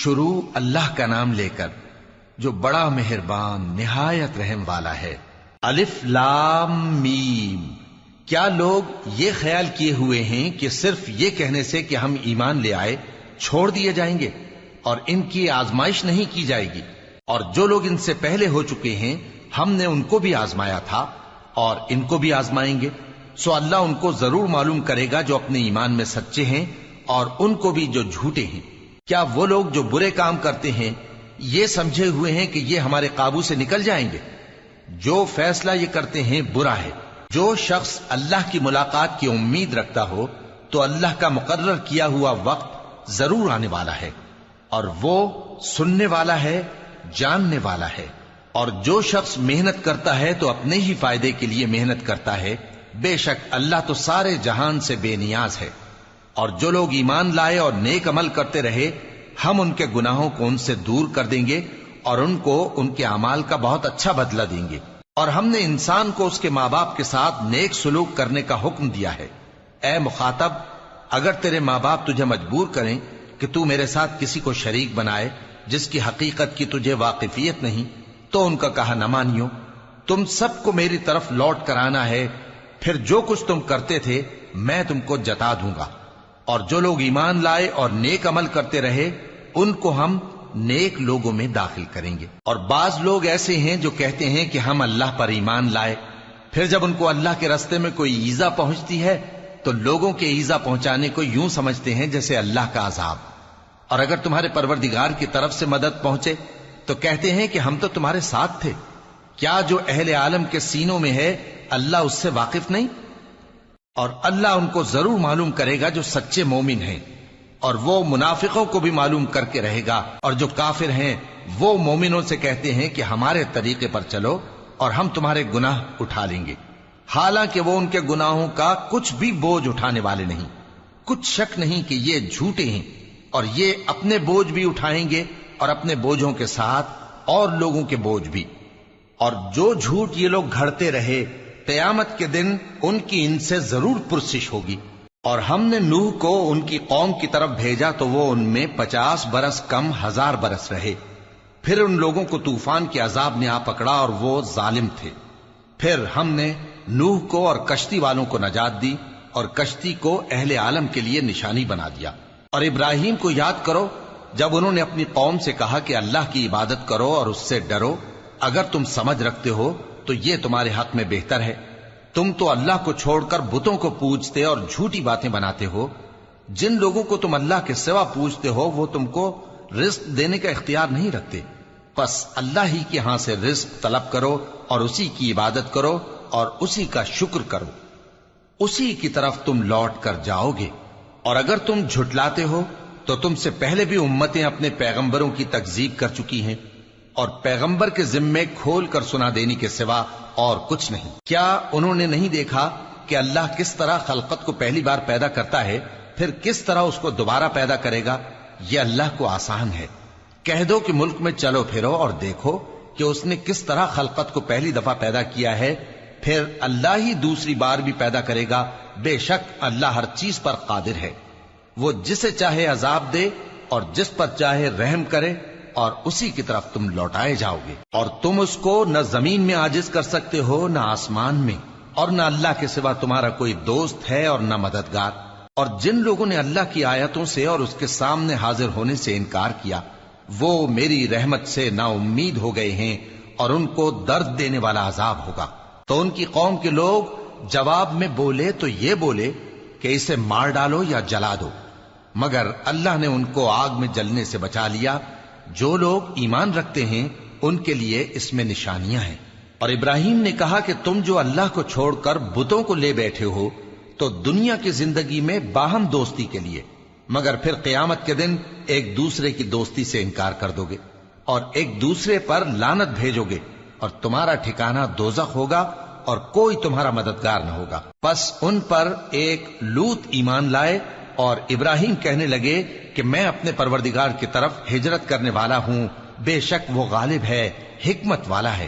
شروع اللہ کا نام لے کر جو بڑا مہربان نہایت رحم والا ہے۔ الف لام میم۔ کیا لوگ یہ خیال کیے ہوئے ہیں کہ صرف یہ کہنے سے کہ ہم ایمان لے آئے چھوڑ دیے جائیں گے اور ان کی آزمائش نہیں کی جائے گی؟ اور جو لوگ ان سے پہلے ہو چکے ہیں ہم نے ان کو بھی آزمایا تھا اور ان کو بھی آزمائیں گے، سو اللہ ان کو ضرور معلوم کرے گا جو اپنے ایمان میں سچے ہیں اور ان کو بھی جو جھوٹے ہیں۔ کیا وہ لوگ جو برے کام کرتے ہیں یہ سمجھے ہوئے ہیں کہ یہ ہمارے قابو سے نکل جائیں گے؟ جو فیصلہ یہ کرتے ہیں برا ہے۔ جو شخص اللہ کی ملاقات کی امید رکھتا ہو تو اللہ کا مقرر کیا ہوا وقت ضرور آنے والا ہے، اور وہ سننے والا ہے، جاننے والا ہے۔ اور جو شخص محنت کرتا ہے تو اپنے ہی فائدے کے لیے محنت کرتا ہے، بے شک اللہ تو سارے جہان سے بے نیاز ہے۔ اور جو لوگ ایمان لائے اور نیک عمل کرتے رہے ہم ان کے گناہوں کو ان سے دور کر دیں گے اور ان کو ان کے اعمال کا بہت اچھا بدلہ دیں گے۔ اور ہم نے انسان کو اس کے ماں باپ کے ساتھ نیک سلوک کرنے کا حکم دیا ہے۔ اے مخاطب، اگر تیرے ماں باپ تجھے مجبور کریں کہ تو میرے ساتھ کسی کو شریک بنائے جس کی حقیقت کی تجھے واقفیت نہیں تو ان کا کہا نہ مانیو۔ تم سب کو میری طرف لوٹ کر آنا ہے، پھر جو کچھ تم کرتے تھے میں تم کو جتا دوں گا۔ اور جو لوگ ایمان لائے اور نیک عمل کرتے رہے ان کو ہم نیک لوگوں میں داخل کریں گے۔ اور بعض لوگ ایسے ہیں جو کہتے ہیں کہ ہم اللہ پر ایمان لائے، پھر جب ان کو اللہ کے راستے میں کوئی ایذا پہنچتی ہے تو لوگوں کے ایذا پہنچانے کو یوں سمجھتے ہیں جیسے اللہ کا عذاب۔ اور اگر تمہارے پروردگار کی طرف سے مدد پہنچے تو کہتے ہیں کہ ہم تو تمہارے ساتھ تھے۔ کیا جو اہل عالم کے سینوں میں ہے اللہ اس سے واقف نہیں؟ اور اللہ ان کو ضرور معلوم کرے گا جو سچے مومن ہیں، اور وہ منافقوں کو بھی معلوم کر کے رہے گا۔ اور جو کافر ہیں وہ مومنوں سے کہتے ہیں کہ ہمارے طریقے پر چلو اور ہم تمہارے گناہ اٹھا لیں گے، حالانکہ وہ ان کے گناہوں کا کچھ بھی بوجھ اٹھانے والے نہیں۔ کچھ شک نہیں کہ یہ جھوٹے ہیں، اور یہ اپنے بوجھ بھی اٹھائیں گے اور اپنے بوجھوں کے ساتھ اور لوگوں کے بوجھ بھی۔ اور جو جھوٹ یہ لوگ گھڑتے رہے قیامت کے دن ان کی ان سے ضرور پرسش ہوگی۔ اور ہم نے نوح کو ان کی قوم کی طرف بھیجا تو وہ ان میں 50 برس کم 1000 برس رہے۔ پھر ان لوگوں کو طوفان کے عذاب نے آ پکڑا اور وہ ظالم تھے۔ پھر ہم نے نوح کو اور کشتی والوں کو نجات دی اور کشتی کو اہل عالم کے لیے نشانی بنا دیا۔ اور ابراہیم کو یاد کرو جب انہوں نے اپنی قوم سے کہا کہ اللہ کی عبادت کرو اور اس سے ڈرو، اگر تم سمجھ رکھتے ہو تو یہ تمہارے حق میں بہتر ہے۔ تم تو اللہ کو چھوڑ کر بتوں کو پوجتے اور جھوٹی باتیں بناتے ہو۔ جن لوگوں کو تم اللہ کے سوا پوجتے ہو وہ تم کو رزق دینے کا اختیار نہیں رکھتے، پس اللہ ہی کے ہاں سے رزق طلب کرو اور اسی کی عبادت کرو اور اسی کا شکر کرو، اسی کی طرف تم لوٹ کر جاؤ گے۔ اور اگر تم جھٹلاتے ہو تو تم سے پہلے بھی امتیں اپنے پیغمبروں کی تکذیب کر چکی ہیں، اور پیغمبر کے ذمے کھول کر سنا دینے کے سوا اور کچھ نہیں۔ کیا انہوں نے نہیں دیکھا کہ اللہ کس طرح خلقت کو پہلی بار پیدا کرتا ہے پھر کس طرح اس کو دوبارہ پیدا کرے گا؟ یہ اللہ کو آسان ہے۔ کہہ دو کہ ملک میں چلو پھرو اور دیکھو کہ اس نے کس طرح خلقت کو پہلی دفعہ پیدا کیا ہے، پھر اللہ ہی دوسری بار بھی پیدا کرے گا۔ بے شک اللہ ہر چیز پر قادر ہے۔ وہ جسے چاہے عذاب دے اور جس پر چاہے رحم کرے، اور اسی کی طرف تم لوٹائے جاؤ گے۔ اور تم اس کو نہ زمین میں عاجز کر سکتے ہو نہ آسمان میں، اور نہ اللہ کے سوا تمہارا کوئی دوست ہے اور نہ مددگار۔ اور جن لوگوں نے اللہ کی آیتوں سے اور اس کے سامنے حاضر ہونے سے انکار کیا وہ میری رحمت سے نا امید ہو گئے ہیں، اور ان کو درد دینے والا عذاب ہوگا۔ تو ان کی قوم کے لوگ جواب میں بولے تو یہ بولے کہ اسے مار ڈالو یا جلا دو، مگر اللہ نے ان کو آگ میں جلنے سے بچا لیا۔ جو لوگ ایمان رکھتے ہیں ان کے لیے اس میں نشانیاں ہیں۔ اور ابراہیم نے کہا کہ تم جو اللہ کو چھوڑ کر بتوں کو لے بیٹھے ہو تو دنیا کی زندگی میں باہم دوستی کے لیے، مگر پھر قیامت کے دن ایک دوسرے کی دوستی سے انکار کر دو گے اور ایک دوسرے پر لعنت بھیجو گے، اور تمہارا ٹھکانہ دوزخ ہوگا اور کوئی تمہارا مددگار نہ ہوگا۔ پس ان پر ایک لوط ایمان لائے، اور ابراہیم کہنے لگے کہ میں اپنے پروردگار کی طرف ہجرت کرنے والا ہوں، بے شک وہ غالب ہے، حکمت والا ہے۔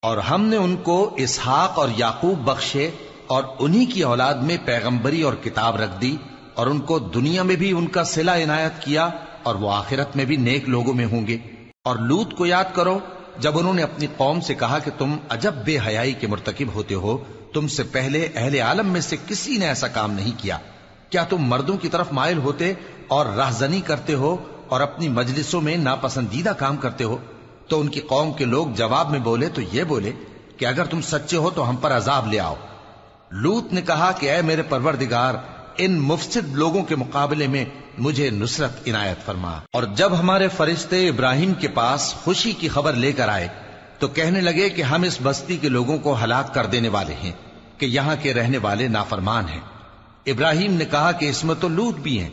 اور ہم نے ان کو اسحاق اور یعقوب بخشے اور انہی کی اولاد میں پیغمبری اور کتاب رکھ دی، اور ان کو دنیا میں بھی ان کا صلہ عنایت کیا اور وہ آخرت میں بھی نیک لوگوں میں ہوں گے۔ اور لوط کو یاد کرو جب انہوں نے اپنی قوم سے کہا کہ تم عجب بے حیائی کے مرتکب ہوتے ہو، تم سے پہلے اہل عالم میں سے کسی نے ایسا کام نہیں کیا۔ کیا تم مردوں کی طرف مائل ہوتے اور رہزنی کرتے ہو اور اپنی مجلسوں میں ناپسندیدہ کام کرتے ہو؟ تو ان کی قوم کے لوگ جواب میں بولے تو یہ بولے کہ اگر تم سچے ہو تو ہم پر عذاب لے آؤ۔ لوط نے کہا کہ اے میرے پروردگار، ان مفسد لوگوں کے مقابلے میں مجھے نصرت عنایت فرما۔ اور جب ہمارے فرشتے ابراہیم کے پاس خوشی کی خبر لے کر آئے تو کہنے لگے کہ ہم اس بستی کے لوگوں کو ہلاک کر دینے والے ہیں کہ یہاں کے رہنے والے نافرمان ہیں۔ ابراہیم نے کہا کہ اس میں تو لوط بھی ہیں۔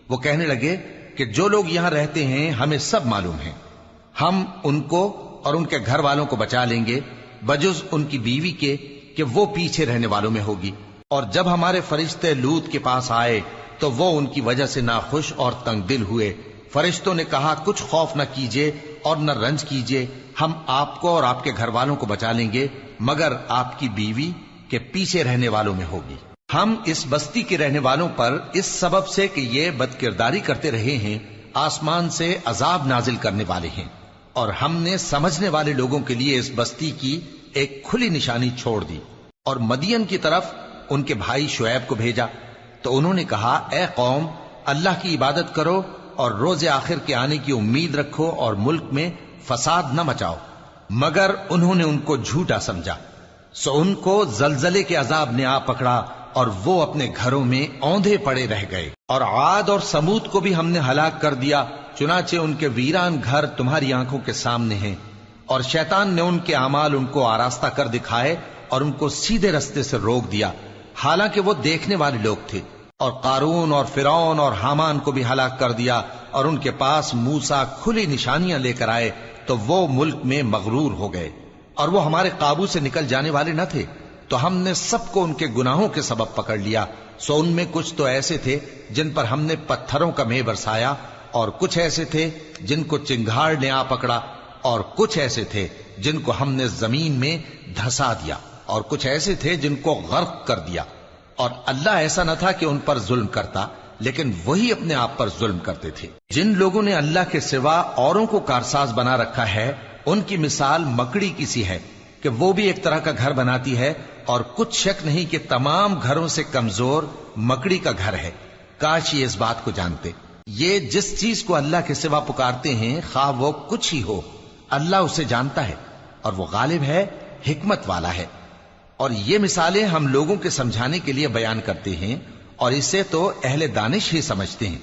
وہ کہنے لگے کہ جو لوگ یہاں رہتے ہیں ہمیں سب معلوم ہیں، ہم ان کو اور ان کے گھر والوں کو بچا لیں گے بجز ان کی بیوی کے کہ وہ پیچھے رہنے والوں میں ہوگی۔ اور جب ہمارے فرشتے لوط کے پاس آئے تو وہ ان کی وجہ سے ناخوش اور تنگ دل ہوئے۔ فرشتوں نے کہا کچھ خوف نہ کیجیے اور نہ رنج کیجیے، ہم آپ کو اور آپ کے گھر والوں کو بچا لیں گے مگر آپ کی بیوی کے پیچھے رہنے والوں میں ہوگی۔ ہم اس بستی کے رہنے والوں پر اس سبب سے کہ یہ بدکرداری کرتے رہے ہیں آسمان سے عذاب نازل کرنے والے ہیں، اور ہم نے سمجھنے والے لوگوں کے لیے اس بستی کی ایک کھلی نشانی چھوڑ دی۔ اور مدین کی طرف ان کے بھائی شعیب کو بھیجا تو انہوں نے کہا اے قوم، اللہ کی عبادت کرو اور روز آخر کے آنے کی امید رکھو اور ملک میں فساد نہ مچاؤ۔ مگر انہوں نے ان کو جھوٹا سمجھا، سو ان کو زلزلے کے عذاب نے آ پکڑا اور وہ اپنے گھروں میں اوندھے پڑے رہ گئے۔ اور عاد اور سمود کو بھی ہم نے ہلاک کر دیا، چنانچہ ان کے ویران گھر تمہاری آنکھوں کے سامنے ہیں، اور شیطان نے ان کے اعمال ان کو آراستہ کر دکھائے اور ان کو سیدھے رستے سے روک دیا، حالانکہ وہ دیکھنے والے لوگ تھے۔ اور قارون اور فرعون اور حامان کو بھی ہلاک کر دیا، اور ان کے پاس موسیٰ کھلی نشانیاں لے کر آئے تو وہ ملک میں مغرور ہو گئے، اور وہ ہمارے قابو سے نکل جانے والے نہ تھے، تو ہم نے سب کو ان کے گناہوں کے سبب پکڑ لیا۔ سو ان میں کچھ تو ایسے تھے جن پر ہم نے پتھروں کا مے برسایا، اور کچھ ایسے تھے جن کو چنگھاڑ نے آ پکڑا، اور کچھ ایسے تھے جن کو ہم نے زمین میں دھسا دیا، اور کچھ ایسے تھے جن کو غرق کر دیا۔ اور اللہ ایسا نہ تھا کہ ان پر ظلم کرتا، لیکن وہی اپنے آپ پر ظلم کرتے تھے۔ جن لوگوں نے اللہ کے سوا اوروں کو کارساز بنا رکھا ہے، ان کی مثال مکڑی کی سی ہے کہ وہ بھی ایک طرح کا گھر بناتی ہے، اور کچھ شک نہیں کہ تمام گھروں سے کمزور مکڑی کا گھر ہے۔ کاش یہ اس بات کو جانتے۔ یہ جس چیز کو اللہ کے سوا پکارتے ہیں خواہ وہ کچھ ہی ہو، اللہ اسے جانتا ہے اور وہ غالب ہے، حکمت والا ہے۔ اور یہ مثالیں ہم لوگوں کے سمجھانے کے لیے بیان کرتے ہیں، اور اسے تو اہل دانش ہی سمجھتے ہیں۔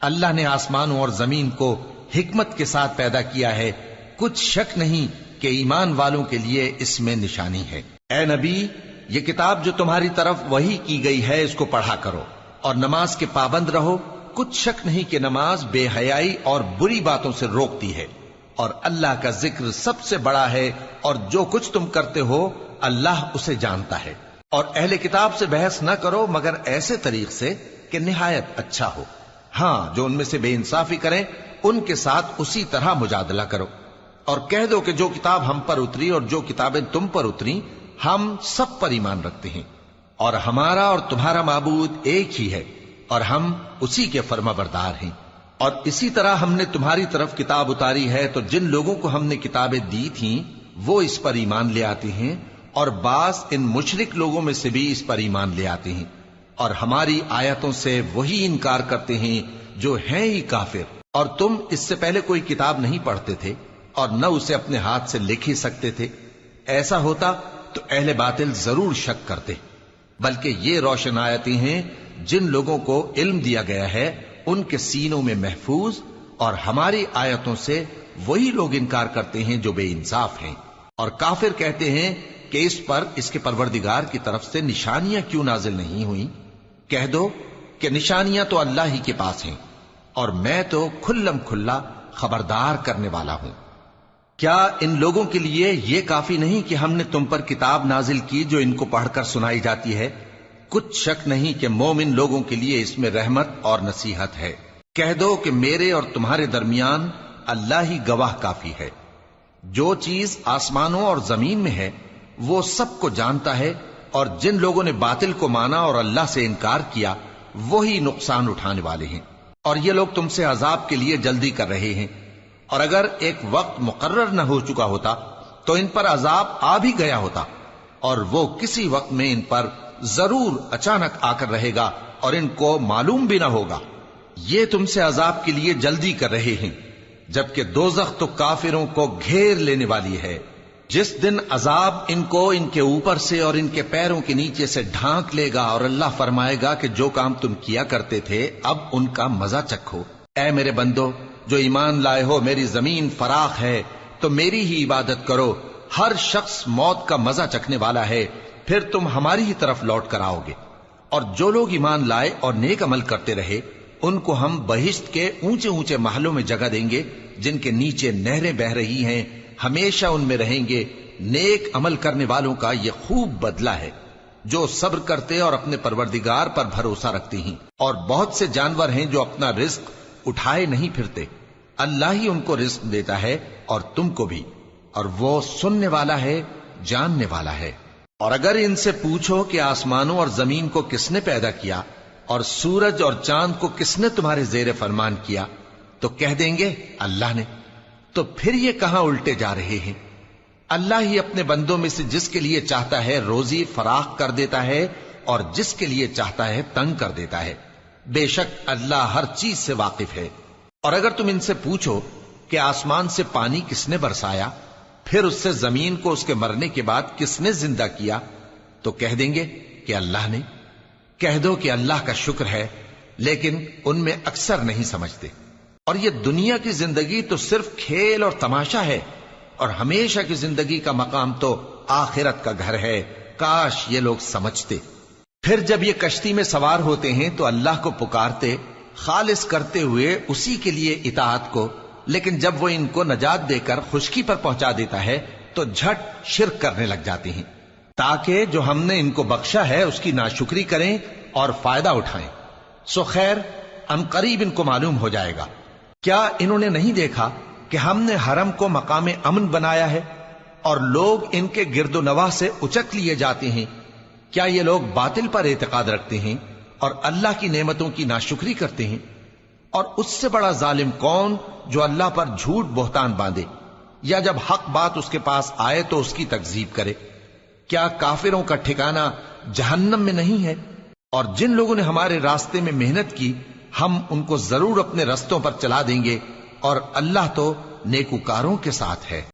اللہ نے آسمانوں اور زمین کو حکمت کے ساتھ پیدا کیا ہے، کچھ شک نہیں کہ ایمان والوں کے لیے اس میں نشانی ہے۔ اے نبی، یہ کتاب جو تمہاری طرف وحی کی گئی ہے اس کو پڑھا کرو، اور نماز کے پابند رہو۔ کچھ شک نہیں کہ نماز بے حیائی اور بری باتوں سے روکتی ہے، اور اللہ کا ذکر سب سے بڑا ہے، اور جو کچھ تم کرتے ہو اللہ اسے جانتا ہے۔ اور اہل کتاب سے بحث نہ کرو مگر ایسے طریق سے کہ نہایت اچھا ہو۔ ہاں، جو ان میں سے بے انصافی کریں ان کے ساتھ اسی طرح مجادلہ کرو، اور کہہ دو کہ جو کتاب ہم پر اتری اور جو کتابیں تم پر اتری ہم سب پر ایمان رکھتے ہیں، اور ہمارا اور تمہارا معبود ایک ہی ہے، اور ہم اسی کے فرما بردار ہیں۔ اور اسی طرح ہم نے تمہاری طرف کتاب اتاری ہے تو جن لوگوں کو ہم نے کتابیں دی تھیں وہ اس پر ایمان لے آتے ہیں، اور بعض ان مشرک لوگوں میں سے بھی اس پر ایمان لے آتے ہیں، اور ہماری آیتوں سے وہی انکار کرتے ہیں جو ہیں ہی کافر۔ اور تم اس سے پہلے کوئی کتاب نہیں پڑھتے تھے اور نہ اسے اپنے ہاتھ سے لکھ ہی سکتے تھے۔ ایسا ہوتا تو اہل باطل ضرور شک کرتے، بلکہ یہ روشن آیتیں ہیں جن لوگوں کو علم دیا گیا ہے ان کے سینوں میں محفوظ، اور ہماری آیتوں سے وہی لوگ انکار کرتے ہیں جو بے انصاف ہیں۔ اور کافر کہتے ہیں کہ اس پر اس کے پروردگار کی طرف سے نشانیاں کیوں نازل نہیں ہوئیں؟ کہہ دو کہ نشانیاں تو اللہ ہی کے پاس ہیں، اور میں تو کھلم کھلا خبردار کرنے والا ہوں۔ کیا ان لوگوں کے لیے یہ کافی نہیں کہ ہم نے تم پر کتاب نازل کی جو ان کو پڑھ کر سنائی جاتی ہے؟ کچھ شک نہیں کہ مومن لوگوں کے لیے اس میں رحمت اور نصیحت ہے۔ کہہ دو کہ میرے اور تمہارے درمیان اللہ ہی گواہ کافی ہے۔ جو چیز آسمانوں اور زمین میں ہے وہ سب کو جانتا ہے، اور جن لوگوں نے باطل کو مانا اور اللہ سے انکار کیا وہی نقصان اٹھانے والے ہیں۔ اور یہ لوگ تم سے عذاب کے لیے جلدی کر رہے ہیں، اور اگر ایک وقت مقرر نہ ہو چکا ہوتا تو ان پر عذاب آ بھی گیا ہوتا، اور وہ کسی وقت میں ان پر ضرور اچانک آ کر رہے گا اور ان کو معلوم بھی نہ ہوگا۔ یہ تم سے عذاب کے لیے جلدی کر رہے ہیں، جبکہ دوزخ تو کافروں کو گھیر لینے والی ہے۔ جس دن عذاب ان کو ان کے اوپر سے اور ان کے پیروں کے نیچے سے ڈھانک لے گا، اور اللہ فرمائے گا کہ جو کام تم کیا کرتے تھے اب ان کا مزہ چکھو۔ اے میرے بندو جو ایمان لائے ہو، میری زمین فراخ ہے تو میری ہی عبادت کرو۔ ہر شخص موت کا مزہ چکھنے والا ہے، پھر تم ہماری ہی طرف لوٹ کر آؤ گے۔ اور جو لوگ ایمان لائے اور نیک عمل کرتے رہے، ان کو ہم بہشت کے اونچے اونچے محلوں میں جگہ دیں گے، جن کے نیچے نہریں بہ رہی ہیں، ہمیشہ ان میں رہیں گے۔ نیک عمل کرنے والوں کا یہ خوب بدلہ ہے، جو صبر کرتے اور اپنے پروردگار پر بھروسہ رکھتے ہیں۔ اور بہت سے جانور ہیں جو اپنا رزق اٹھائے نہیں پھرتے، اللہ ہی ان کو رزق دیتا ہے اور تم کو بھی، اور وہ سننے والا ہے، جاننے والا ہے۔ اور اگر ان سے پوچھو کہ آسمانوں اور زمین کو کس نے پیدا کیا اور سورج اور چاند کو کس نے تمہارے زیر فرمان کیا، تو کہہ دیں گے اللہ نے۔ تو پھر یہ کہاں الٹے جا رہے ہیں؟ اللہ ہی اپنے بندوں میں سے جس کے لیے چاہتا ہے روزی فراخ کر دیتا ہے، اور جس کے لیے چاہتا ہے تنگ کر دیتا ہے۔ بے شک اللہ ہر چیز سے واقف ہے۔ اور اگر تم ان سے پوچھو کہ آسمان سے پانی کس نے برسایا، پھر اس سے زمین کو اس کے مرنے کے بعد کس نے زندہ کیا، تو کہہ دیں گے کہ اللہ نے۔ کہہ دو کہ اللہ کا شکر ہے، لیکن ان میں اکثر نہیں سمجھتے۔ اور یہ دنیا کی زندگی تو صرف کھیل اور تماشا ہے، اور ہمیشہ کی زندگی کا مقام تو آخرت کا گھر ہے۔ کاش یہ لوگ سمجھتے۔ پھر جب یہ کشتی میں سوار ہوتے ہیں تو اللہ کو پکارتے، خالص کرتے ہوئے اسی کے لیے اطاعت کو، لیکن جب وہ ان کو نجات دے کر خشکی پر پہنچا دیتا ہے تو جھٹ شرک کرنے لگ جاتے ہیں، تاکہ جو ہم نے ان کو بخشا ہے اس کی ناشکری کریں اور فائدہ اٹھائیں۔ سو خیر ان قریب ان کو معلوم ہو جائے گا۔ کیا انہوں نے نہیں دیکھا کہ ہم نے حرم کو مقام امن بنایا ہے اور لوگ ان کے گرد و نواح سے اچک لیے جاتے ہیں؟ کیا یہ لوگ باطل پر اعتقاد رکھتے ہیں اور اللہ کی نعمتوں کی ناشکری کرتے ہیں؟ اور اس سے بڑا ظالم کون جو اللہ پر جھوٹ بہتان باندھے، یا جب حق بات اس کے پاس آئے تو اس کی تکذیب کرے؟ کیا کافروں کا ٹھکانہ جہنم میں نہیں ہے؟ اور جن لوگوں نے ہمارے راستے میں محنت کی ہم ان کو ضرور اپنے رستوں پر چلا دیں گے، اور اللہ تو نیکوکاروں کے ساتھ ہے۔